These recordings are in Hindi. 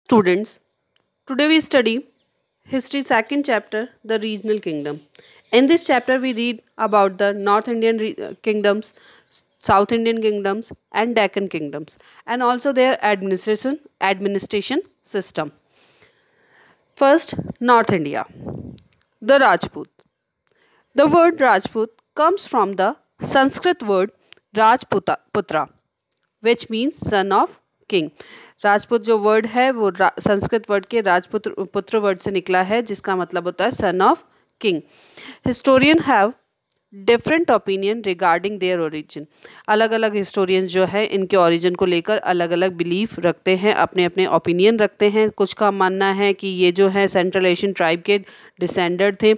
Students, today we study History second chapter, the regional kingdom. In this chapter we read about the North Indian kingdoms, South Indian kingdoms and Deccan kingdoms and also their administration system. First, North India. The Rajput. The word Rajput comes from the Sanskrit word Rajputra which means son of king. Rajput जो वर्ड है वो संस्कृत वर्ड के राजपुत्र पुत्र वर्ड से निकला है जिसका मतलब होता है son of king. Historian have different opinion regarding their origin. अलग अलग हिस्टोरियंस जो है इनके ओरिजिन को लेकर अलग अलग बिलीफ रखते हैं, अपने अपने ओपिनियन रखते हैं। कुछ का मानना है कि ये जो है सेंट्रल एशियन ट्राइब के डिसेंडेड थे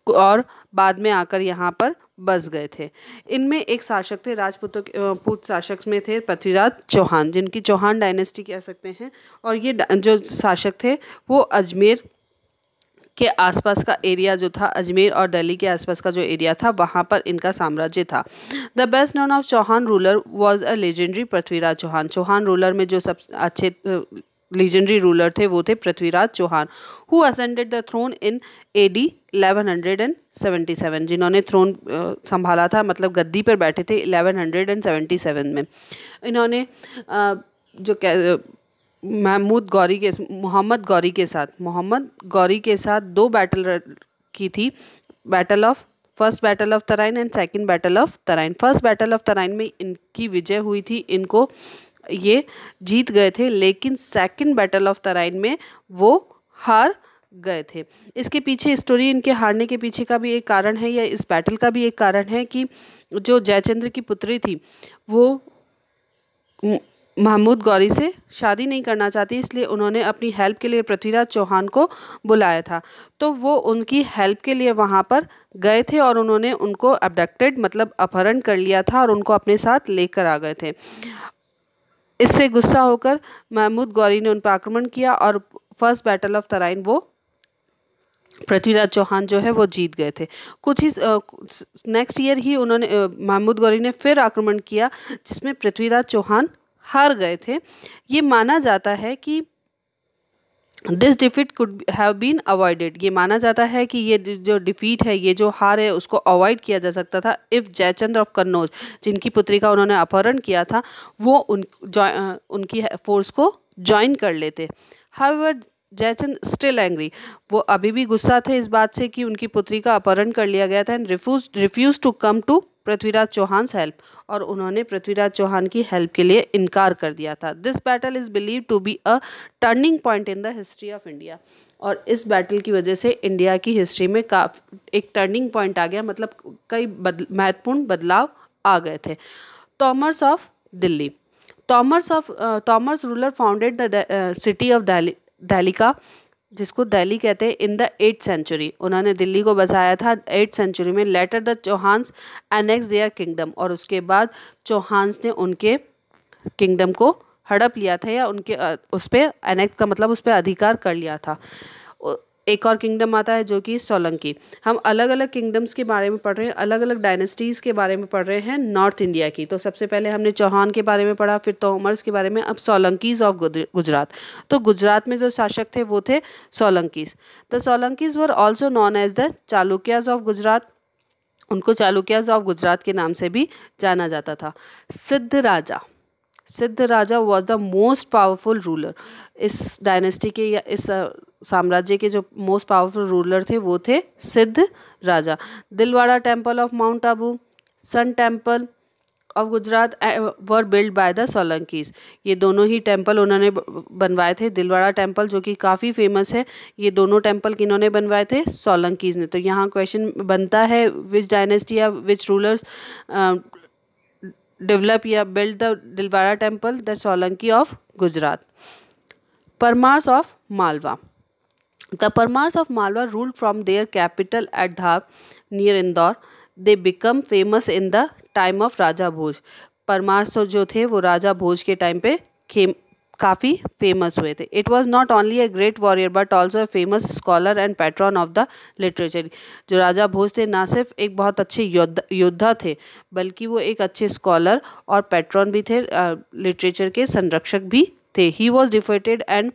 और बाद में आकर यहाँ पर बस गए थे। इनमें एक शासक थे राजपूत शासक में थे पृथ्वीराज चौहान, जिनकी चौहान डायनेस्टी कह सकते हैं। और ये जो शासक थे वो अजमेर के आसपास का एरिया जो था, अजमेर और दिल्ली के आसपास का जो एरिया था वहाँ पर इनका साम्राज्य था। The best known of Chauhan ruler was a legendary Prithviraj Chauhan. Chauhan ruler में जो सब अच्छे लीजेंडरी रूलर थे वो थे Prithviraj Chauhan, who ascended the throne in AD 1177, जिन्होंने थ्रोन संभाला था, मतलब गद्दी पर बैठे थे 1177 में। इन्होंने जो मोहम्मद गौरी के साथ दो बैटल की थी, first battle of Tarain and second battle of Tarain. First battle of Tarain में इनकी विजय हुई थी, इनको ये जीत गए थे, लेकिन सेकंड बैटल ऑफ तराइन में वो हार गए थे। इसके पीछे स्टोरी, इनके हारने के पीछे का भी एक कारण है, या इस बैटल का भी एक कारण है कि जो जयचंद्र की पुत्री थी वो महमूद गौरी से शादी नहीं करना चाहती, इसलिए उन्होंने अपनी हेल्प के लिए पृथ्वीराज चौहान को बुलाया था। तो वो उनकी हेल्प के लिए वहाँ पर गए थे और उन्होंने उनको अबडक्टेड मतलब अपहरण कर लिया था और उनको अपने साथ लेकर आ गए थे। इससे गुस्सा होकर महमूद गौरी ने उन पर आक्रमण किया और फर्स्ट बैटल ऑफ तराइन वो पृथ्वीराज चौहान जो है वो जीत गए थे। कुछ ही नेक्स्ट ईयर ही उन्होंने महमूद गौरी ने फिर आक्रमण किया जिसमें पृथ्वीराज चौहान हार गए थे। ये माना जाता है कि this defeat could have been avoided. ये माना जाता है कि ये जो डिफीट है, ये जो हार है, उसको अवॉइड किया जा सकता था इफ़ जयचंद्र ऑफ कन्नौज, जिनकी पुत्री का उन्होंने अपहरण किया था, वो उनकी फोर्स को ज्वाइन कर लेते। हाउएवर जयचंद स्टिल एंग्री, वो अभी भी गुस्सा थे इस बात से कि उनकी पुत्री का अपहरण कर लिया गया था, and refuse to come to Prithviraj Chauhan's help, और उन्होंने पृथ्वीराज चौहान की हेल्प के लिए इनकार कर दिया था। This battle is believe to be a turning point in the history of India, और इस बैटल की वजह से इंडिया की हिस्ट्री में एक टर्निंग पॉइंट आ गया, मतलब कई महत्वपूर्ण बदलाव आ गए थे। Thomas of Delhi. Thomas ruler founded the city of Delhi का, जिसको दिल्ली कहते हैं, इन द 8th सेंचुरी। उन्होंने दिल्ली को बसाया था 8th सेंचुरी में। Later the Chauhans annex their kingdom, और उसके बाद चौहान्स ने उनके किंगडम को हड़प लिया था, या उनके उस पर एनेक्स का मतलब उस पर अधिकार कर लिया था। एक और किंगडम आता है जो कि सोलंकी। हम अलग अलग किंगडम्स के बारे में पढ़ रहे हैं, अलग अलग डायनेस्टीज़ के बारे में पढ़ रहे हैं नॉर्थ इंडिया की। तो सबसे पहले हमने चौहान के बारे में पढ़ा, फिर तोमर्स के बारे में, अब सोलंकीज ऑफ गुजरात। तो गुजरात में जो शासक थे वो थे Solankis. The Solankis were also known as the Chalukyas of Gujarat. उनको चालुक्याज ऑफ गुजरात के नाम से भी जाना जाता था। Siddha Raja was the most powerful ruler. इस डायनेस्टी के या इस साम्राज्य के जो मोस्ट पावरफुल रूलर थे वो थे Siddha Raja. Dilwara temple of Mount Abu, sun temple of Gujarat were build by the Solankis. ये दोनों ही टेम्पल उन्होंने बनवाए थे। दिलवाड़ा टेम्पल जो कि काफ़ी फेमस है, ये दोनों टेम्पल किन्होंने बनवाए थे? सोलंकीज ने। तो यहाँ क्वेश्चन बनता है, विच डायनेस्टी या विच रूलर्स develop या build the Dilwara temple? The Solanki of Gujarat. Parmars of Malwa. The Parmars of Malwa ruled from their capital at Dhar near Indore. They become famous in the time of राजा भोज। परमार्स तो जो थे वो राजा भोज के टाइम पे काफ़ी फेमस हुए थे। It was not only a great warrior but also a famous scholar and patron of the literature. जो राजा भोज थे ना सिर्फ एक बहुत अच्छे योद्धा थे, बल्कि वो एक अच्छे स्कॉलर और पैट्रॉन भी थे, लिटरेचर के संरक्षक भी थे। He was defeated and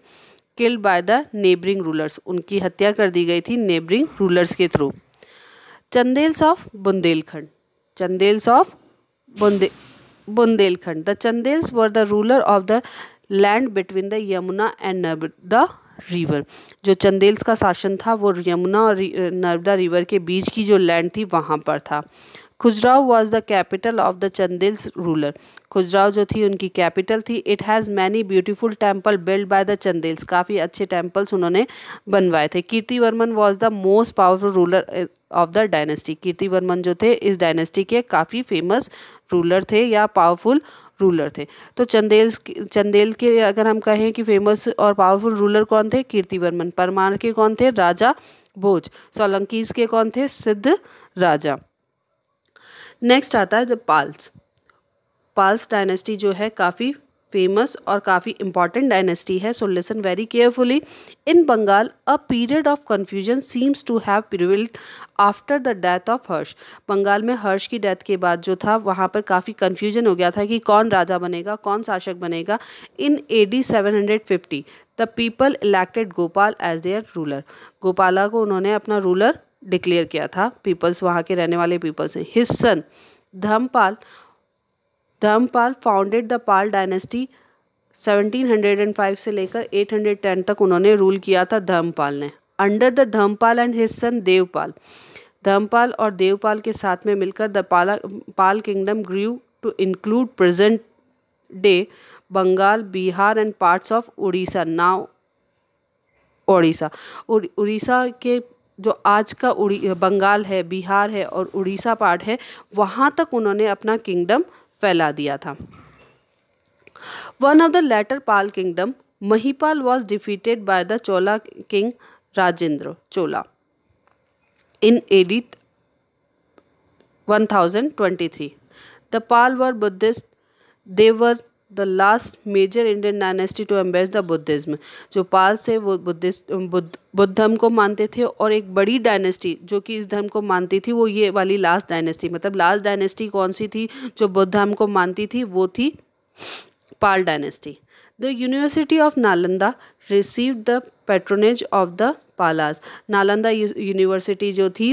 killed by the neighbouring rulers, उनकी हत्या कर दी गई थी नेबरिंग रूलर्स के through. Chandels of Bundelkhand, Chandels of Bundelkhand, the Chandels were the ruler of the land between the Yamuna and Narmada river. जो चंदेल्स का शासन था वो यमुना और नर्मदा रिवर के बीच की जो लैंड थी वहाँ पर था। Khajuraho was the capital of the Chandels ruler, Khajuraho जो थी उनकी कैपिटल थी। It has many beautiful temple build by the Chandels, काफ़ी अच्छे टेम्पल्स उन्होंने बनवाए थे। Kirtivarman was the most powerful ruler of the dynasty, Kirtivarman जो थे इस डायनेस्टी के काफ़ी फेमस रूलर थे या पावरफुल रूलर थे। तो चंदेल के अगर हम कहें कि फेमस और पावरफुल रूलर कौन थे, कीर्तिवर्मन। परमार के कौन थे, राजा भोज। सोलंकीज के कौन थे, सिद्ध राजा। नेक्स्ट आता है द पाल्स। पाल्स डायनेस्टी जो है काफ़ी फेमस और काफ़ी इंपॉर्टेंट डायनेस्टी है, so listen very carefully. In Bengal a period of confusion seems to have prevailed after the death of Harsha. Bengal में हर्ष की डेथ के बाद जो था वहाँ पर काफ़ी कन्फ्यूजन हो गया था कि कौन राजा बनेगा, कौन शासक बनेगा। In AD 750 the people elected Gopal as their ruler, Gopala को उन्होंने अपना रूलर डिक्लेयर किया था, पीपल्स वहाँ के रहने वाले पीपल्स हैं। His son Dharmapala founded the Pala dynasty, 1705 से लेकर 810 तक उन्होंने रूल किया था धर्मपाल ने। Under the Dharmapala and his son Devapala, Dharmapala और देवपाल के साथ में मिलकर the Pala kingdom grew to include present day Bengal, Bihar and parts of Orissa, now Orissa. Orissa के जो आज का बंगाल है, बिहार है और उड़ीसा पार्ट है, वहाँ तक उन्होंने अपना किंगडम फैला दिया था। One of the later Pala kingdom Mahipala was defeated by the Chola king Rajendra Chola in AD 1023। The Pala were Buddhist, they were the last major Indian dynasty to embrace the Buddhism. जो पाल से वो बुद्ध धर्म को मानते थे और एक बड़ी डायनेस्टी जो कि इस धर्म को मानती थी वो ये वाली लास्ट डायनेस्टी, मतलब लास्ट डायनेस्टी कौन सी थी जो बुद्ध धर्म को मानती थी, वो थी Pala dynasty. The university of Nalanda received the patronage of the Palas, Nalanda university जो थी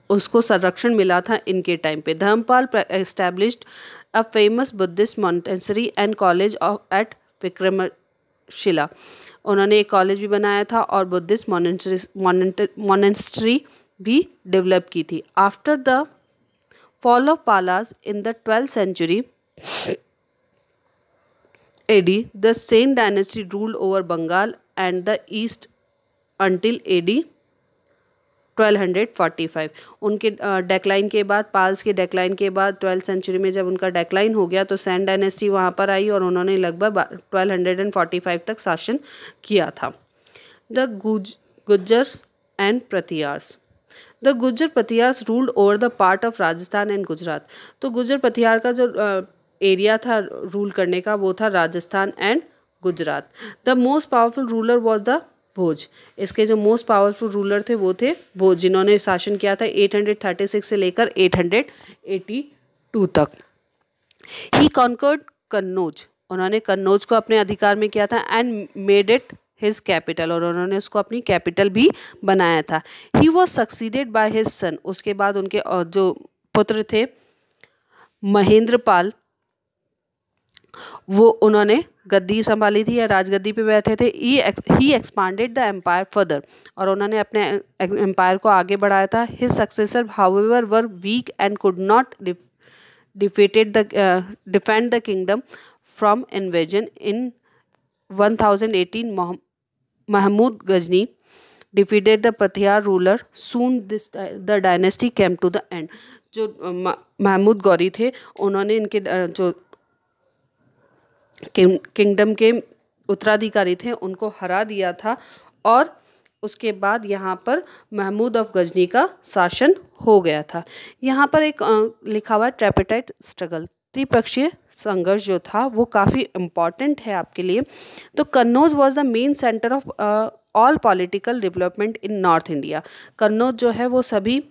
उसको संरक्षण मिला था इनके टाइम पे। Dharmapala established a famous Buddhist monastery and college of at Vikramashila, उन्होंने एक कॉलेज भी बनाया था और बुद्धिस्ट मॉनेस्ट्री भी डेवलप की थी। After the fall of Palas in the 12th century AD, the Sen dynasty ruled over Bengal and the East until AD 1245। उनके डेक्लाइन के बाद, पाल्स के डेक्लाइन के बाद 12th century में जब उनका डेक्लाइन हो गया तो सैन डायनेस्टी वहाँ पर आई और उन्होंने लगभग 1245 तक शासन किया था। The Gujjars and Pratiharas, the Gujjar Pratiharas ruled over the part of Rajasthan and Gujarat. तो गुज्जर प्रतिहार का जो एरिया था रूल करने का वो था Rajasthan and Gujarat. The most powerful ruler was the Bhoj, इसके जो मोस्ट पावरफुल रूलर थे वो थे भोज, जिन्होंने शासन किया था 836 से लेकर 882 तक। ही कॉन्कर्ड कन्नौज, उन्होंने कन्नौज को अपने अधिकार में किया था and made it his capital, और उन्होंने उसको अपनी कैपिटल भी बनाया था। He was succeeded by his son, उसके बाद उनके जो पुत्र थे महेंद्रपाल, वो उन्होंने गद्दी संभाली थी या राजगद्दी पे बैठे थे। He expanded the empire further, और उन्होंने अपने एम्पायर को आगे बढ़ाया था। His successor however were weak and could not defend the kingdom from invasion. In 1018 Mahmud Ghazni defeated the Pratyahar ruler. Soon the dynasty came to the end। जो महमूद गौरी थे उन्होंने इनके जो किंगडम के उत्तराधिकारी थे उनको हरा दिया था और उसके बाद यहाँ पर महमूद ऑफ गजनी का शासन हो गया था। यहाँ पर एक लिखा हुआ है ट्राइपार्टाइट स्ट्रगल, त्रिपक्षीय संघर्ष जो था वो काफ़ी इम्पॉर्टेंट है आपके लिए। तो Kannauj was the main centre of all political development in north India. Kannauj जो है वो सभी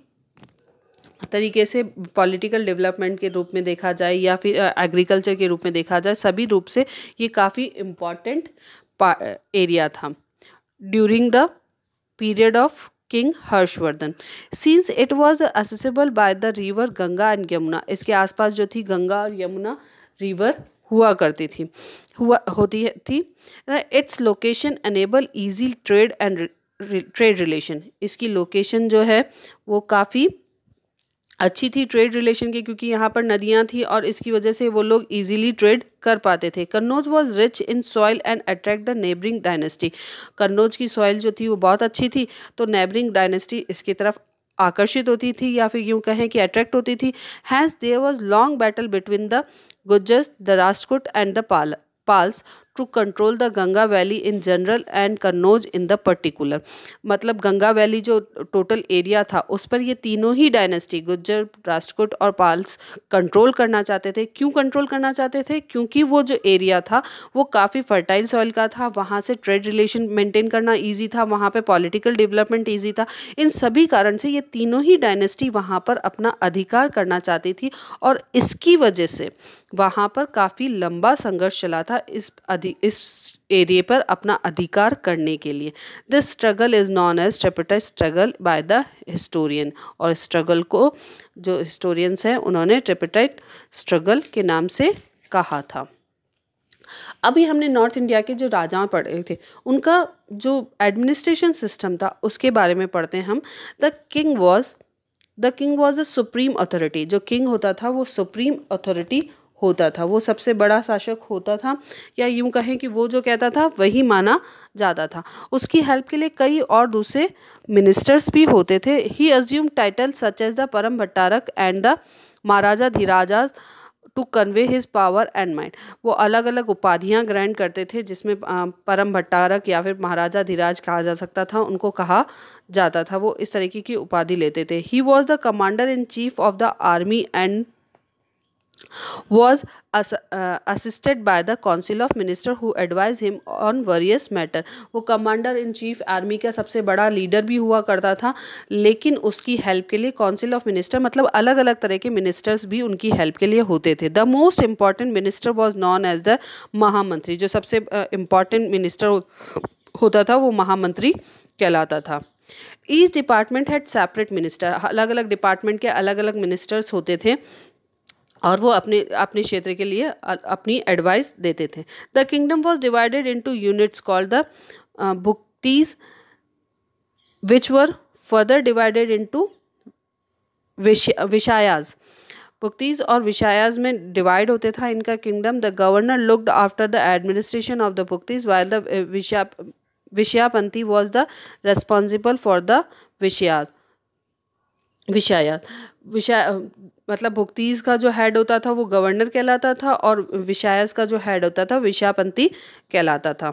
तरीके से पॉलिटिकल डेवलपमेंट के रूप में देखा जाए या फिर एग्रीकल्चर के रूप में देखा जाए, सभी रूप से ये काफ़ी इम्पॉर्टेंट एरिया था during the period of king Harshvardhan. Since it was accessible by the river Ganga and Yamuna, इसके आसपास जो थी गंगा और यमुना रिवर हुआ करती थी होती थी। Its location enable easy trade and trade relation, इसकी लोकेशन जो है वो काफ़ी अच्छी थी ट्रेड रिलेशन की, क्योंकि यहाँ पर नदियाँ थी और इसकी वजह से वो लोग इजीली ट्रेड कर पाते थे। Kannauj was rich in soil and attract the neighbouring dynasty, Kannauj की सॉइल जो थी वो बहुत अच्छी थी, तो नेबरिंग डायनेस्टी इसकी तरफ आकर्षित होती थी या फिर यूँ कहें कि अट्रैक्ट होती थी। Has there was long battle between the Gujjars, the Rajput and the Palas to control the Ganga valley in general and Kannauj in the particular. मतलब गंगा वैली जो टोटल एरिया था उस पर ये तीनों ही डायनेस्टी गुज्जर, राजपूत और पाल्स कंट्रोल करना चाहते थे। क्यों कंट्रोल करना चाहते थे? क्योंकि वो जो एरिया था वो काफ़ी फर्टाइल सॉइल का था, वहाँ से ट्रेड रिलेशन मेंटेन करना ईजी था, वहाँ पे पॉलिटिकल डेवलपमेंट ईजी था। इन सभी कारण से ये तीनों ही डायनेस्टी वहाँ पर अपना अधिकार करना चाहती थी और इसकी वजह से वहाँ पर काफ़ी लंबा संघर्ष चला था इस एरिया पर अपना अधिकार करने के लिए। This struggle is known as tripartite struggle by the historian, और स्ट्रगल को जो हिस्टोरियंस हैं उन्होंने ट्रिपटाइट स्ट्रगल के नाम से कहा था। अभी हमने नॉर्थ इंडिया के जो राजाओं पढ़े थे उनका जो एडमिनिस्ट्रेशन सिस्टम था उसके बारे में पढ़ते हैं हम। The king was the supreme authority, जो किंग होता था वो सुप्रीम अथॉरिटी होता था, वो सबसे बड़ा शासक होता था, या यूं कहें कि वो जो कहता था वही माना जाता था। उसकी हेल्प के लिए कई और दूसरे मिनिस्टर्स भी होते थे। He assume title such as the Parama Bhattaraka and the Maharaja Dhiraja to convey his power and mind. वो अलग अलग उपाधियाँ ग्रहण करते थे जिसमें परम भट्टारक या फिर महाराजा धीराज कहा जा सकता था, उनको कहा जाता था, वो इस तरीके की उपाधि लेते थे। He was the commander in chief of the army and was assisted by the council of minister who advised him on various matter। वो कमांडर इन चीफ आर्मी का सबसे बड़ा लीडर भी हुआ करता था, लेकिन उसकी हेल्प के लिए काउंसिल ऑफ मिनिस्टर मतलब अलग अलग तरह के मिनिस्टर्स भी उनकी हेल्प के लिए होते थे। The most important minister was known as the mahamantri, जो सबसे इम्पॉर्टेंट मिनिस्टर होता था वो महामंत्री कहलाता था। Each department had separate minister, अलग अलग डिपार्टमेंट के अलग अलग मिनिस्टर्स होते थे और वो अपने क्षेत्र के लिए अपनी एडवाइस देते थे। The kingdom was divided into units called the bhuktis which were further divided into vishayas. Bhuktis और विशायाज में डिवाइड होते था इनका किंगडम। The governor looked after the administration of the bhuktis while the vishayapati was the responsible for the vishaya मतलब भुक्तीज का जो हेड होता था वो गवर्नर कहलाता था और विषयास का जो हेड होता था विषयापंथी कहलाता था।